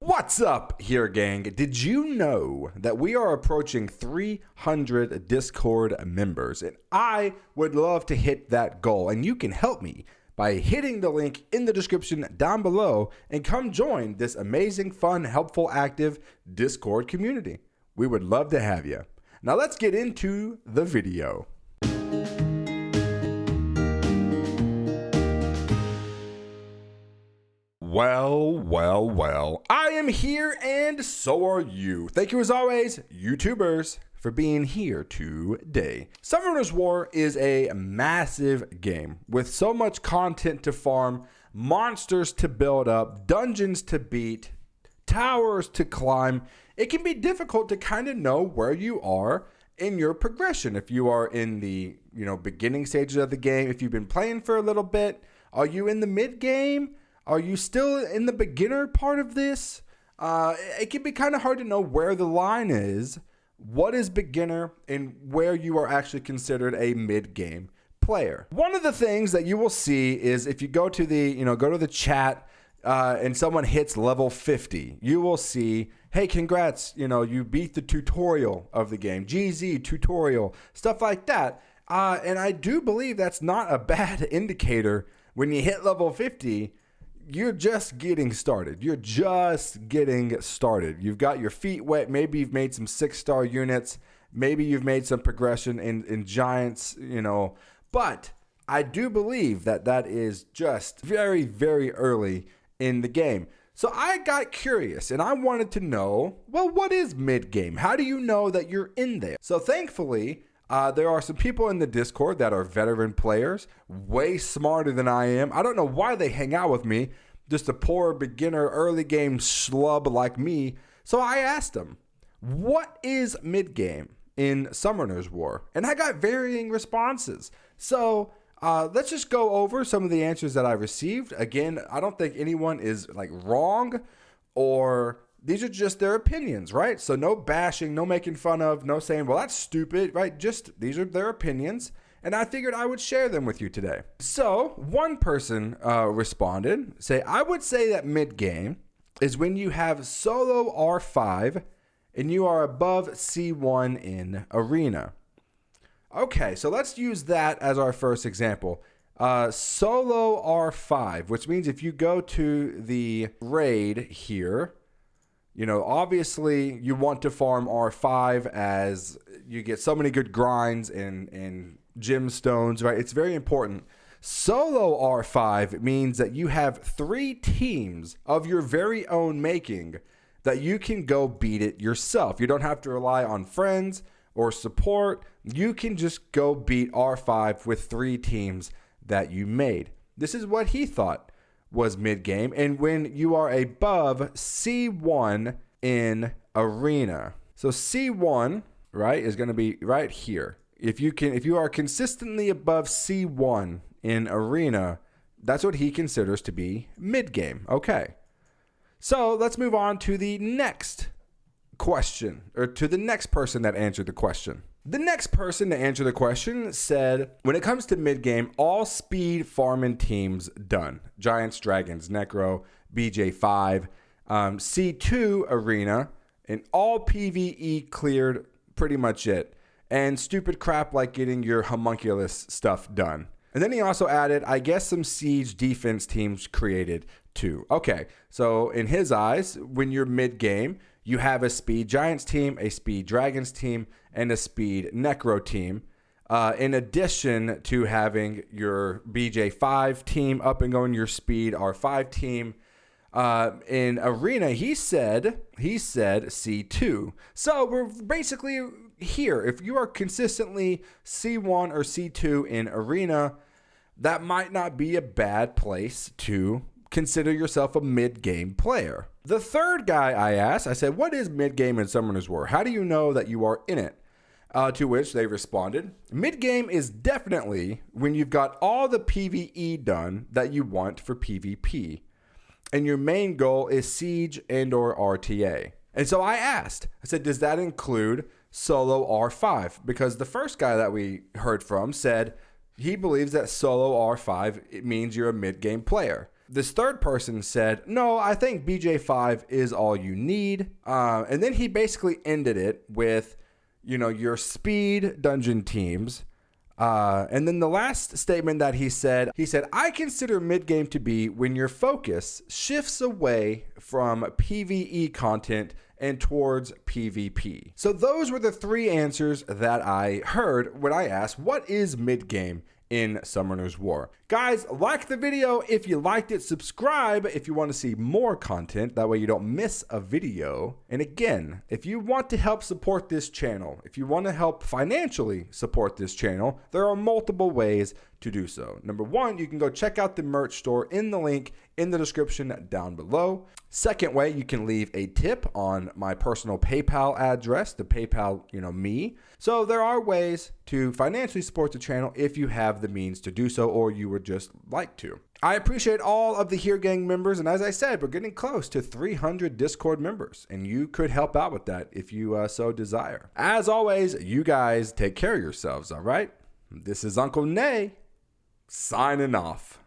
What's up here, gang? Did you know that we are approaching 300 Discord members? And I would love to hit that goal, and you can help me by hitting the link in the description down below and come join this amazing, fun, helpful, active Discord community. We would love to have you. Now let's get into the video. Well, I am here and so are you. Thank you as always, YouTubers, for being here today. Summoner's War is a massive game with so much content to farm, monsters to build up, dungeons to beat, towers to climb. It can be difficult to kind of know where you are in your progression. If you are in the beginning stages of the game, if you've been playing for a little bit, are you in the mid game? Are you still in the beginner part of this? It can be kind of hard to know where the line is, what is beginner, and where you are actually considered a mid-game player. One of the things that you will see is if you go to the chat and someone hits level 50, you will see, hey, congrats, you beat the tutorial of the game, GZ tutorial, stuff like that. And I do believe that's not a bad indicator when you hit level 50. You're just getting started. You've got your feet wet. Maybe you've made some 6-star units. Maybe you've made some progression in giants, But I do believe that is just very, very early in the game. So I got curious and I wanted to know, well, what is mid-game? How do you know that you're in there? So thankfully, there are some people in the Discord that are veteran players, way smarter than I am. I don't know why they hang out with me, just a poor beginner early game schlub like me. So I asked them, what is mid-game in Summoner's War? And I got varying responses. So let's just go over some of the answers that I received. Again, I don't think anyone is wrong, or these are just their opinions, right? So no bashing, no making fun of, no saying, well, that's stupid, right? Just these are their opinions, and I figured I would share them with you today. So one person responded, I would say that mid-game is when you have solo R5 and you are above C1 in arena. Okay, so let's use that as our first example. Solo R5, which means if you go to the raid here, obviously you want to farm R5 as you get so many good grinds and gemstones, right? It's very important. Solo R5 means that you have 3 teams of your very own making that you can go beat it yourself. You don't have to rely on friends or support. You can just go beat R5 with 3 teams that you made. This is what he thought was mid-game, and when you are above C1 in arena. So C1, right, is going to be right here. If you are consistently above C1 in arena, that's what he considers to be mid-game. Okay. So let's move on to the next question, or to the next person that answered the question. The next person to answer the question said, when it comes to mid-game, all speed farming teams done. Giants, Dragons, Necro, BJ5, C2 arena, and all PvE cleared, pretty much it. And stupid crap like getting your homunculus stuff done. And then he also added, I guess some siege defense teams created too. Okay, so in his eyes, when you're mid-game, you have a speed Giants team, a speed Dragons team, and a speed Necro team. In addition to having your BJ5 team up and going, your speed R5 team. In arena, he said C2. So we're basically here. If you are consistently C1 or C2 in arena, that might not be a bad place to consider yourself a mid-game player. The third guy I asked, I said, what is mid-game in Summoner's War? How do you know that you are in it? To which they responded, mid-game is definitely when you've got all the PvE done that you want for PvP. And your main goal is Siege and or RTA. And so I asked, I said, does that include solo R5? Because the first guy that we heard from said he believes that solo R5, it means you're a mid-game player. This third person said, no, I think BJ5 is all you need. And then he basically ended it with, your speed dungeon teams. And then the last statement that he said, I consider mid-game to be when your focus shifts away from PvE content and towards PvP. So those were the three answers that I heard when I asked, what is mid-game in Summoner's War? Guys, like the video if you liked it, subscribe if you want to see more content, that way you don't miss a video. And again, if you want to help support this channel, if you want to help financially support this channel, there are multiple ways to do so. Number one, you can go check out the merch store in the link in the description down below. Second way, you can leave a tip on my personal PayPal address, the PayPal, me. So there are ways to financially support the channel if you have the means to do so, or you would just like to. I appreciate all of the Here Gang members, and as I said, we're getting close to 300 Discord members, and you could help out with that if you so desire. As always, you guys take care of yourselves, all right? This is Uncle Nay, signing off.